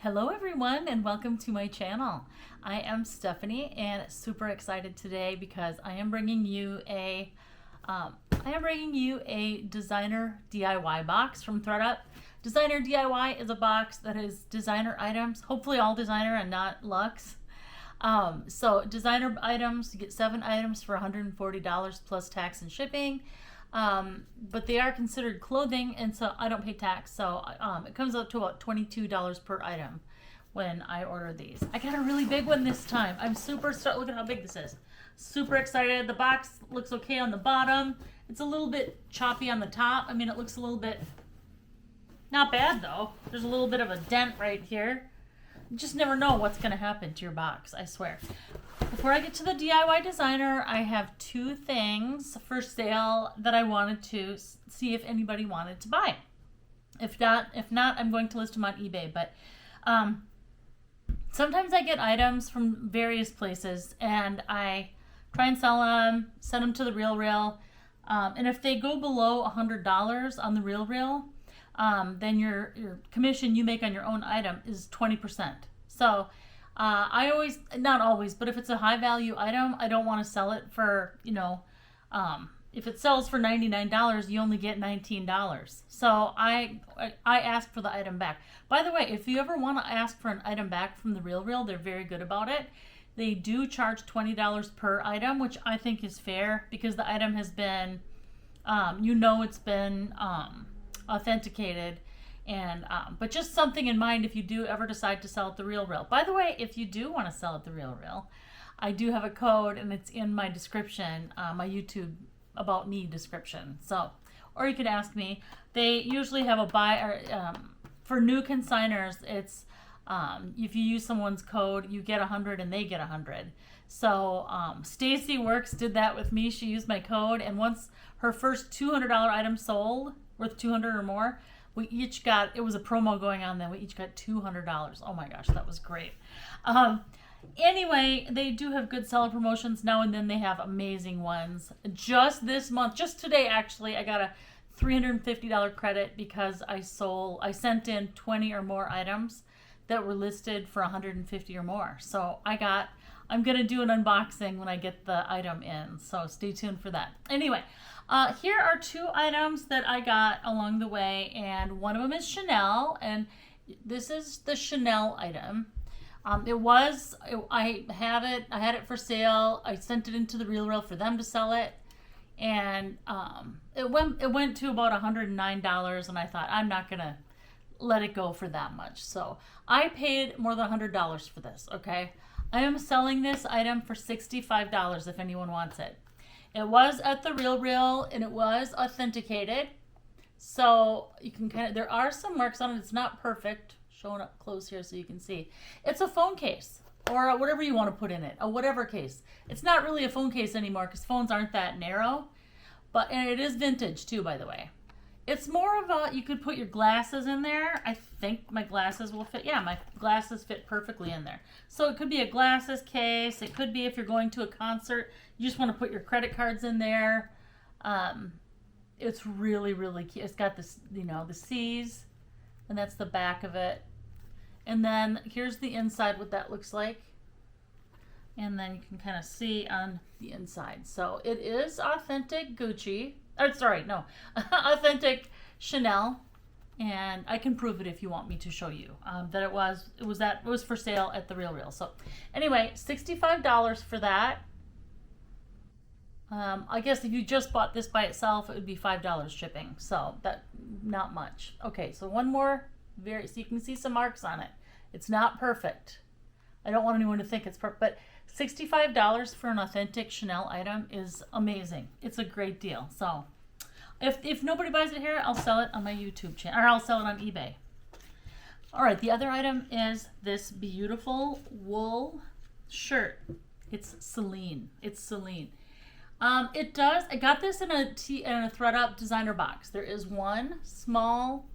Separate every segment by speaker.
Speaker 1: Hello everyone and welcome to my channel. I am Stephanie and super excited today because I am bringing you a designer DIY box from ThredUp. Designer DIY is a box that is designer items, hopefully all designer and not luxe. So designer items, you get 7 items for $140 plus tax and shipping. But they are considered clothing, and so I don't pay tax, so it comes up to about $22 per item when I order these. I got a really big one this time. I'm super stoked. Look at how big this is. Super excited. The box looks okay on the bottom. It's a little bit choppy on the top. I mean, it looks a little bit not bad though. There's a little bit of a dent right here. You just never know what's going to happen to your box, I swear. Before I get to the DIY designer, I have 2 things for sale that I wanted to see if anybody wanted to buy. If not, I'm going to list them on eBay. But sometimes I get items from various places and I try and sell them, send them to the RealReal. And if they go below $100 on the RealReal, then your commission you make on your own item is 20%. So I always, not always, but if it's a high value item, I don't want to sell it for, if it sells for $99, you only get $19. So I ask for the item back. By the way, if you ever want to ask for an item back from the RealReal, they're very good about it. They do charge $20 per item, which I think is fair because the item has been, it's been authenticated. And but just something in mind if you do ever decide to sell at the RealReal. By the way, if you do want to sell at the RealReal, I do have a code and it's in my description, my YouTube about me description. So, or you could ask me. They usually have a buy or for new consigners. It's if you use someone's code, you get 100 and they get 100. So Stacy Works did that with me. She used my code, and once her first $200 item sold, worth 200 or more. We each got, it was a promo going on then, we each got $200. Oh my gosh, that was great. Anyway, they do have good seller promotions. Now and then they have amazing ones. Just this month, just today actually, I got a $350 credit because I sent in 20 or more items that were listed for 150 or more. So I'm going to do an unboxing when I get the item in. So stay tuned for that. Anyway, here are 2 items that I got along the way, and one of them is Chanel, and this is the Chanel item. I had it for sale. I sent it into the RealReal for them to sell it, and it went to about $109, and I thought I'm not gonna let it go for that much. So I paid more than $100 for this. Okay, I am selling this item for $65 if anyone wants it. It was at the RealReal and it was authenticated. So you can there are some marks on it. It's not perfect. Showing up close here so you can see. It's a phone case or whatever you want to put in it. A whatever case. It's not really a phone case anymore because phones aren't that narrow. And it is vintage too, by the way. It's more of a, you could put your glasses in there. I think my glasses will fit. Yeah, my glasses fit perfectly in there. So it could be a glasses case. It could be if you're going to a concert, you just want to put your credit cards in there. It's really, really cute. It's got this, the C's, and that's the back of it. And then here's the inside, what that looks like. And then you can kind of see on the inside. So it is authentic Gucci. Authentic Chanel, and I can prove it if you want me to show you that it was for sale at the RealReal. So anyway, $65 for that. I guess if you just bought this by itself, it would be $5 shipping. So that not much. Okay, so one more, so you can see some marks on it. It's not perfect. I don't want anyone to think it's perfect, but $65 for an authentic Chanel item is amazing. It's a great deal. So if nobody buys it here, I'll sell it on my YouTube channel, or I'll sell it on eBay. All right, the other item is this beautiful wool shirt. It's Celine. I got this in a ThredUp designer box. There is one small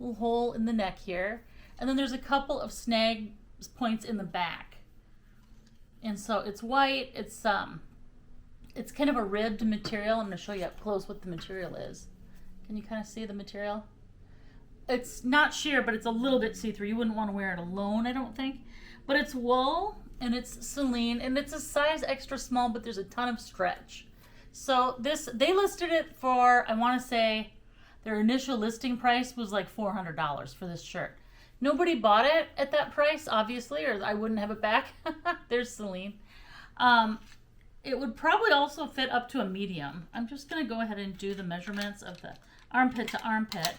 Speaker 1: little hole in the neck here, and then there's a couple of snag points in the back. And so it's white. It's kind of a ribbed material. I'm going to show you up close what the material is. Can you kind of see the material? it's not sheer, but it's a little bit see-through. You wouldn't want to wear it alone, I don't think. But it's wool, and it's Celine, and it's a size extra small, but there's a ton of stretch. So they listed it for, I want to say, their initial listing price was like $400 for this shirt. Nobody bought it at that price, obviously, or I wouldn't have it back. There's Celine. It would probably also fit up to a medium. I'm just going to go ahead and do the measurements of the armpit to armpit.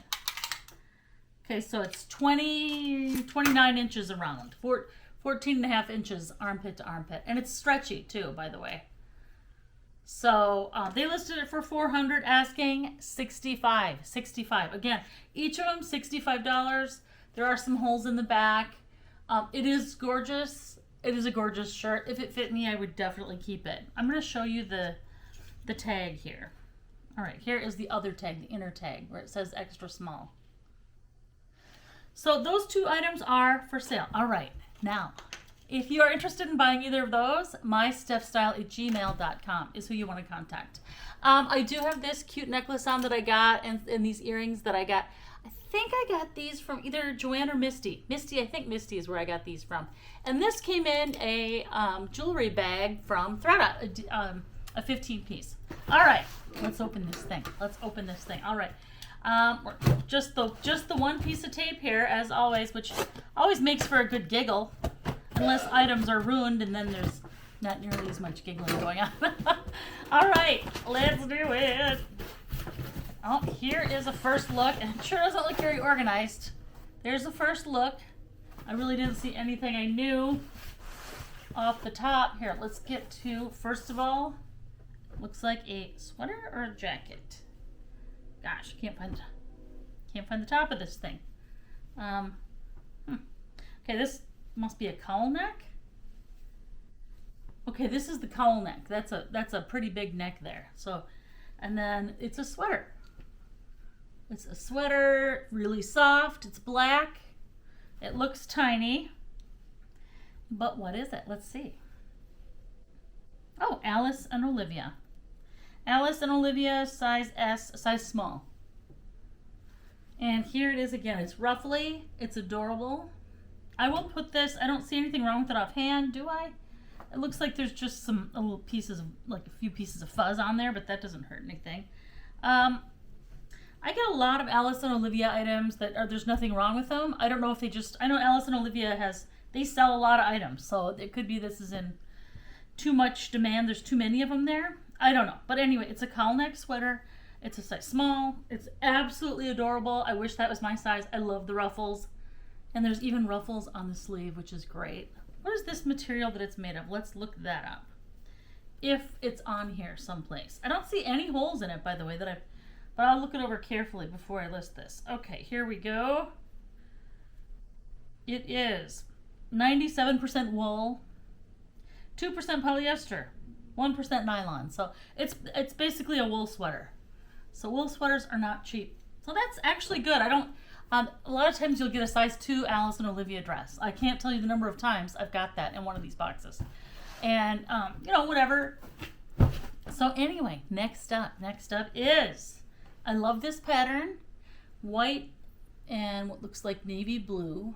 Speaker 1: Okay, so it's 29 inches around, 14 and a half inches armpit to armpit. And it's stretchy too, by the way. So they listed it for $400, asking $65. Again, each of them $65. There are some holes in the back. It is gorgeous. It is a gorgeous shirt. If it fit me, I would definitely keep it. I'm going to show you the tag here. All right, here is the other tag, the inner tag, where it says extra small. So those two items are for sale. All right, now, if you are interested in buying either of those, mystepstyle@gmail.com is who you want to contact. I do have this cute necklace on that I got, and these earrings that I got. I think I got these from either Joanne or Misty. I think Misty is where I got these from. And this came in a jewelry bag from ThredUp, a 15-piece. All right, let's open this thing. All right. Just the one piece of tape here, as always, which always makes for a good giggle, unless items are ruined, and then there's not nearly as much giggling going on. All right, let's do it. Oh, here is a first look, and it sure doesn't look very organized. There's the first look. I really didn't see anything I knew off the top. Here, let's get to, first of all, looks like a sweater or a jacket. Gosh, I can't find the top of this thing. Okay, this must be a cowl neck. Okay, this is the cowl neck. That's a pretty big neck there. So, and then it's a sweater. It's a sweater, really soft. It's black. It looks tiny. But what is it? Let's see. Oh, Alice and Olivia. Alice and Olivia, size S, size small. And here it is again. It's ruffly. It's adorable. I will put this, I don't see anything wrong with it offhand, do I? It looks like there's just some little pieces of, like a few pieces of fuzz on there, but that doesn't hurt anything. I get a lot of Alice and Olivia items that are, there's nothing wrong with them. I don't know if they just, I know Alice and Olivia they sell a lot of items, so it could be this is in too much demand. There's too many of them there. I don't know. But anyway, it's a cowl neck sweater. It's a size small. It's absolutely adorable. I wish that was my size. I love the ruffles. And there's even ruffles on the sleeve, which is great. What is this material that it's made of? Let's look that up. If it's on here someplace. I don't see any holes in it, by the way, but I'll look it over carefully before I list this. Okay, here we go. It is 97% wool, 2% polyester, 1% nylon. So it's basically a wool sweater. So wool sweaters are not cheap. So that's actually good. A lot of times you'll get a size 2 Alice and Olivia dress. I can't tell you the number of times I've got that in one of these boxes. And, whatever. So anyway, next up is, I love this pattern. White and what looks like navy blue.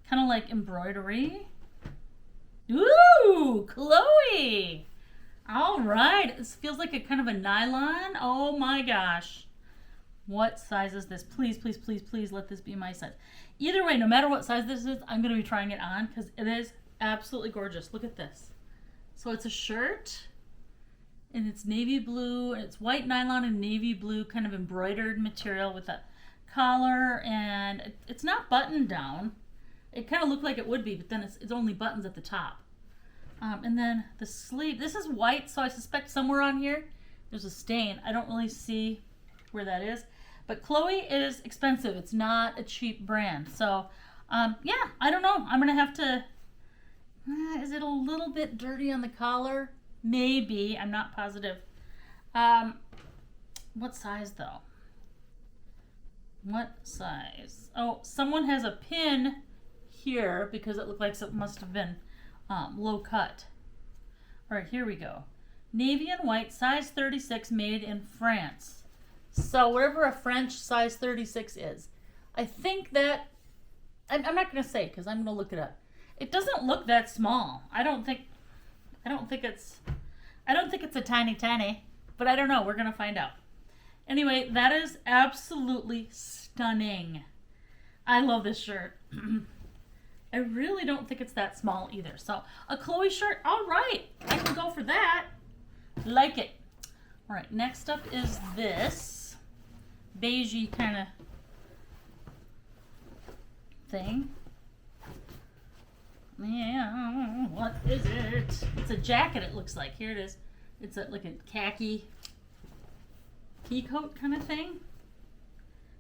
Speaker 1: Kind of like embroidery. Ooh, Chloe. All right. This feels like a kind of a nylon. Oh my gosh. What size is this? Please, please, please, please let this be my size. Either way, no matter what size this is, I'm going to be trying it on because it is absolutely gorgeous. Look at this. So it's a shirt and it's navy blue. And it's white nylon and navy blue kind of embroidered material with a collar, and it's not buttoned down. It kind of looked like it would be, but then it's only buttons at the top. And then the sleeve, this is white, so I suspect somewhere on here there's a stain. I don't really see where that is. But Chloe is expensive. It's not a cheap brand. So, yeah, I don't know. I'm going to have to... is it a little bit dirty on the collar? Maybe. I'm not positive. What size, though? What size? Oh, someone has a pin here because it looked like it must have been low cut. All right, here we go. Navy and white, size 36, made in France. So wherever a French size 36 is, I think that, I'm not going to say because I'm going to look it up. It doesn't look that small. I don't think it's a tiny, but I don't know. We're going to find out. Anyway, that is absolutely stunning. I love this shirt. I really don't think it's that small either. So a Chloe shirt, all right. I can go for that. Like it. All right, next up is this beigey kind of thing. Yeah, what is it? It's a jacket, it looks like. Here it is. It's like a khaki pea coat kind of thing.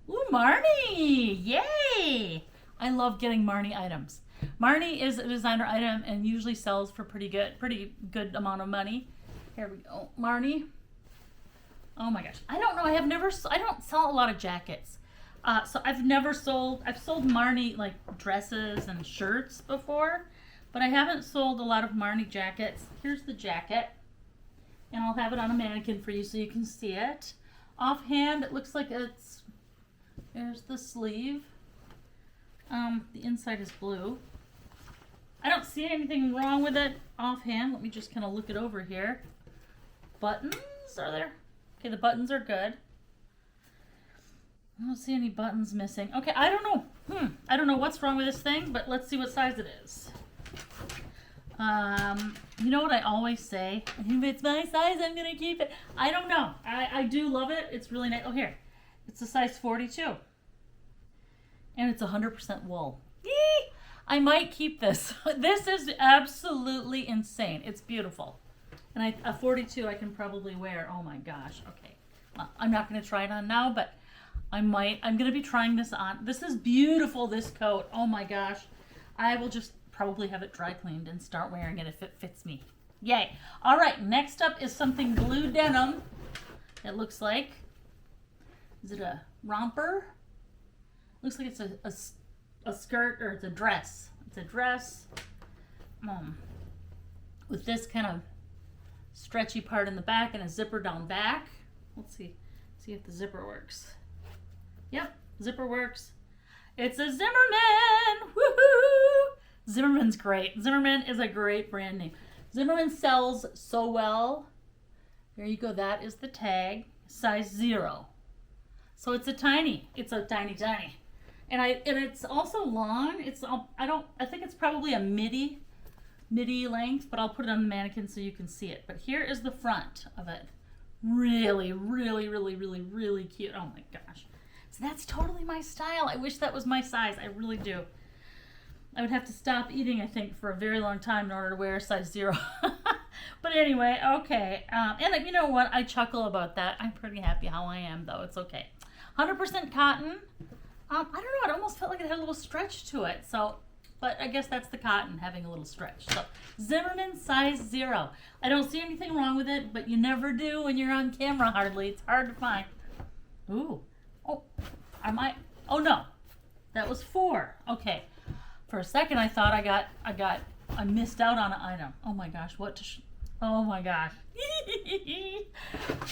Speaker 1: Ooh, Marnie! Yay! I love getting Marnie items. Marnie is a designer item and usually sells for pretty good amount of money. Here we go. Marnie. Oh my gosh. I don't know. I don't sell a lot of jackets. So I've sold Marnie like dresses and shirts before, but I haven't sold a lot of Marnie jackets. Here's the jacket, and I'll have it on a mannequin for you so you can see it. Offhand, it looks like there's the sleeve. The inside is blue. I don't see anything wrong with it offhand. Let me just kind of look it over here. Buttons are there? Okay, the buttons are good. I don't see any buttons missing. Okay, I don't know. I don't know what's wrong with this thing, but let's see what size it is. You know what I always say? If it's my size, I'm gonna keep it. I don't know. I do love it. It's really nice. Oh, here. It's a size 42. And it's 100% wool. Yee! I might keep this. This is absolutely insane. It's beautiful. And a 42 I can probably wear. Oh my gosh. Okay. Well, I'm not going to try it on now, but I might. I'm going to be trying this on. This is beautiful, this coat. Oh my gosh. I will just probably have it dry cleaned and start wearing it if it fits me. Yay. All right. Next up is something blue denim. It looks like. Is it a romper? Looks like it's a skirt, or it's a dress. It's a dress with this kind of stretchy part in the back and a zipper down back. Let's see if the zipper works. Yep, zipper works. It's a Zimmerman. Woohoo! Zimmerman's great. Zimmerman is a great brand name. Zimmerman sells so well. There you go. That is the tag. Size 0. So it's a tiny. And it's also long. I think it's probably a midi length, but I'll put it on the mannequin so you can see it. But here is the front of it. Really, really, really, really, really cute. Oh my gosh. So that's totally my style. I wish that was my size. I really do. I would have to stop eating, I think, for a very long time in order to wear a size 0. But anyway, okay. And you know what? I chuckle about that. I'm pretty happy how I am, though. It's okay. 100% cotton. I don't know. It almost felt like it had a little stretch to it. So, but I guess that's the cotton having a little stretch. So, Zimmerman size 0. I don't see anything wrong with it, but you never do when you're on camera. Hardly. It's hard to find. Ooh. Oh, oh no, that was 4. Okay. For a second, I thought I missed out on an item. Oh my gosh, oh my gosh.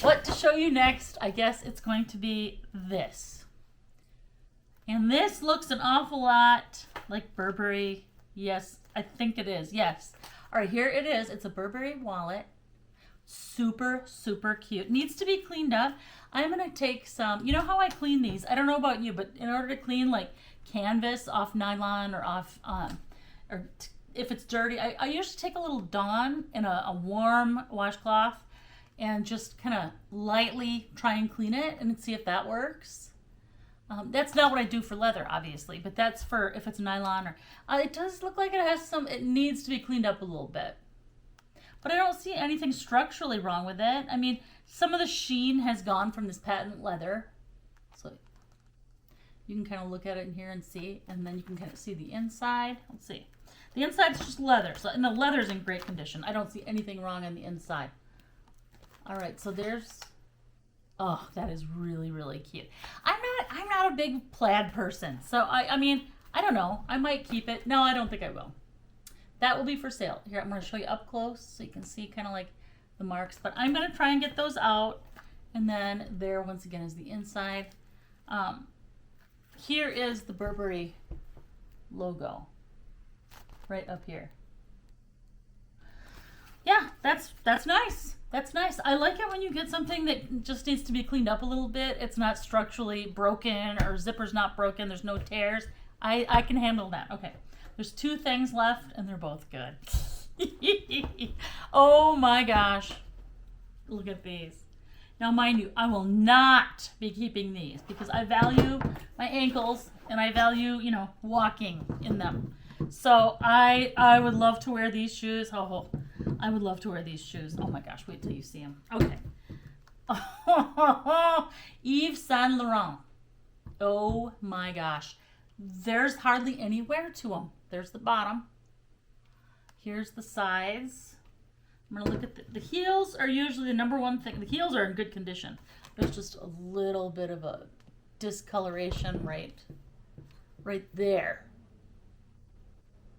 Speaker 1: What to show you next? I guess it's going to be this. And this looks an awful lot like Burberry. Yes, I think it is. Yes. All right, here it is. It's a Burberry wallet. Super, super cute. Needs to be cleaned up. I'm going to take some, you know how I clean these? I don't know about you, but in order to clean like canvas off nylon or off, if it's dirty, I usually take a little Dawn in a warm washcloth and just kind of lightly try and clean it and see if that works. That's not what I do for leather, obviously, but that's for if it's nylon or, it does look like it needs to be cleaned up a little bit. But I don't see anything structurally wrong with it. I mean, some of the sheen has gone from this patent leather. So you can kind of look at it in here and see, and then you can kind of see the inside. Let's see. The inside's just leather, and the leather's in great condition. I don't see anything wrong on the inside. All right, so there's, oh, that is really, really cute. I'm not a big plaid person, so I mean, I don't know. I might keep it. No, I don't think I will. That will be for sale. Here, I'm going to show you up close so you can see kind of like the marks. But I'm going to try and get those out. And then there, once again, is the inside. here is the Burberry logo right up here. Yeah, that's nice. That's nice. I like it when you get something that just needs to be cleaned up a little bit. It's not structurally broken or zipper's not broken. There's no tears. I can handle that. Okay. There's 2 things left and they're both good. Oh my gosh. Look at these. Now, mind you, I will not be keeping these because I value my ankles and I value, you know, walking in them. So I would love to wear these shoes. Oh, I would love to wear these shoes. Oh my gosh, wait till you see them. Okay. Yves Saint Laurent. Oh my gosh. There's hardly any wear to them. There's the bottom. Here's the sides. I'm going to look at the heels are usually the number one thing. The heels are in good condition. There's just a little bit of a discoloration right there.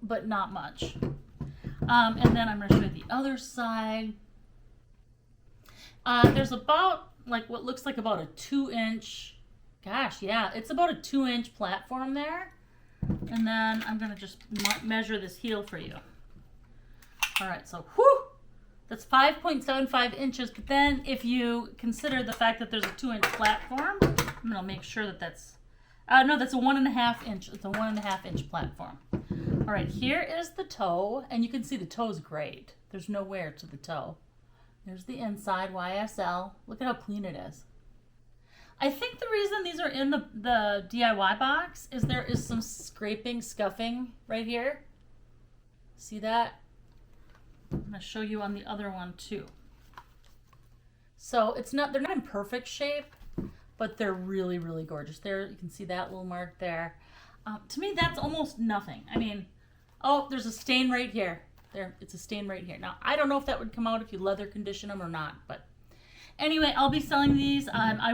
Speaker 1: But not much. And then I'm going to show you the other side. There's about like what looks like about a 2-inch, gosh, yeah, it's about a 2-inch platform there. And then I'm going to just measure this heel for you. All right, so whew, that's 5.75 inches. But then if you consider the fact that there's a 2-inch platform, I'm going to make sure that that's, no, that's a 1.5 inch. It's a 1.5 inch platform. All right, here is the toe, and you can see the toe's great. There's no wear to the toe. There's the inside, YSL. Look at how clean it is. I think the reason these are in the DIY box is there is some scraping, scuffing right here. See that? I'm going to show you on the other one too. So they're not in perfect shape, but they're really, really gorgeous. There, you can see that little mark there. To me, that's almost nothing. I mean, oh, there's a stain right here. There, it's a stain right here. Now, I don't know if that would come out if you leather condition them or not, but anyway, I'll be selling these. I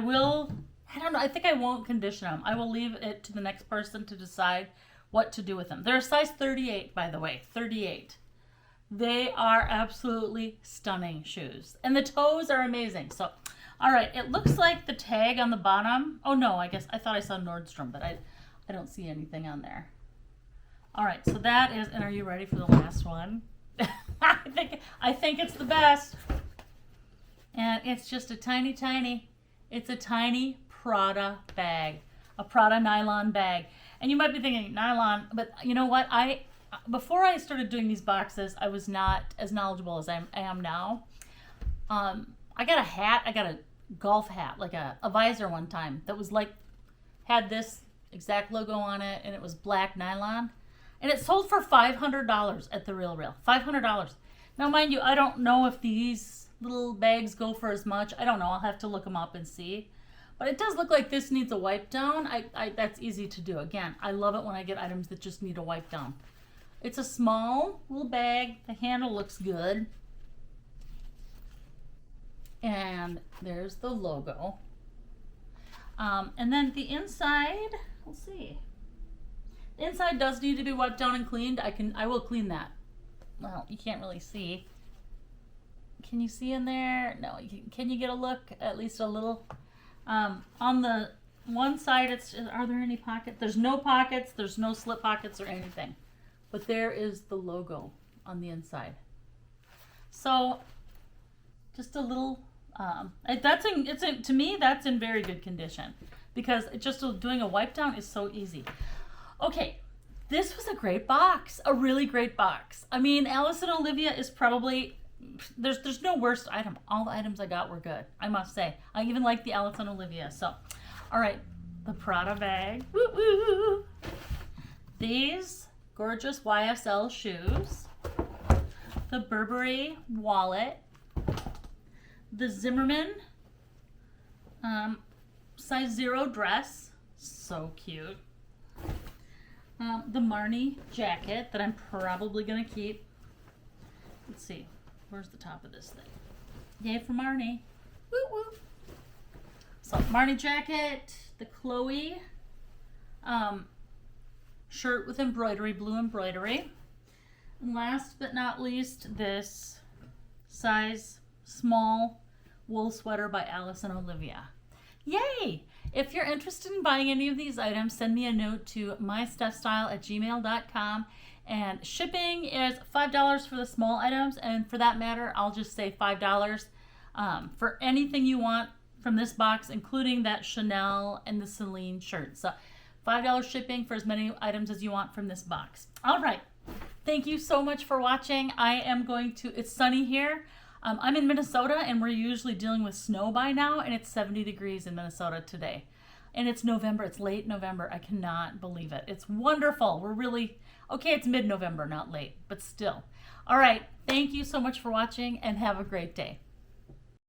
Speaker 1: don't know, I think I won't condition them. I will leave it to the next person to decide what to do with them. They're a size 38, by the way, 38. They are absolutely stunning shoes. And the toes are amazing. So, all right, it looks like the tag on the bottom. Oh no, I thought I saw Nordstrom, but I don't see anything on there. All right, so that is, and are you ready for the last one? I think it's the best. And it's just a tiny Prada bag, a Prada nylon bag. And you might be thinking, nylon, but you know what? Before I started doing these boxes, I was not as knowledgeable as I am now. I got a hat, I got a golf hat, like a visor one time that was like, had this exact logo on it, and it was black nylon. And it sold for $500 at the Real Real. $500. Now, mind you, I don't know if these little bags go for as much. I don't know. I'll have to look them up and see. But it does look like this needs a wipe down. That's easy to do. Again, I love it when I get items that just need a wipe down. It's a small little bag. The handle looks good. And there's the logo. And then the inside, we'll see. The inside does need to be wiped down and cleaned. I will clean that. Well, you can't really see. Can you see in there? No. Can you get a look? At least a little. On the one side, are there any pockets? There's no pockets. There's no slip pockets or anything. But there is the logo on the inside. So, just a little. To me, that's in very good condition because doing a wipe down is so easy. Okay, this was a great box, a really great box. I mean, Alice and Olivia is probably, there's no worst item. All the items I got were good, I must say. I even like the Alice and Olivia. So, all right, the Prada bag. Woo woo. These gorgeous YSL shoes. The Burberry wallet. The Zimmerman size 0 dress. So cute. The Marni jacket that I'm probably going to keep. Let's see. Where's the top of this thing? Yay for Marni. Woo woo. So, Marni jacket. The Chloe shirt with embroidery, blue embroidery. And last but not least, this size small wool sweater by Alice and Olivia. Yay! If you're interested in buying any of these items, send me a note to mystephstyle@gmail.com. And shipping is $5 for the small items, and for that matter, I'll just say $5 for anything you want from this box, including that Chanel and the Celine shirt. So $5 shipping for as many items as you want from this box. All right. Thank you so much for watching. It's sunny here. I'm in Minnesota, and we're usually dealing with snow by now, and it's 70 degrees in Minnesota today. And it's November. It's late November. I cannot believe it. It's wonderful. Okay, it's mid-November, not late, but still. All right. Thank you so much for watching, and have a great day.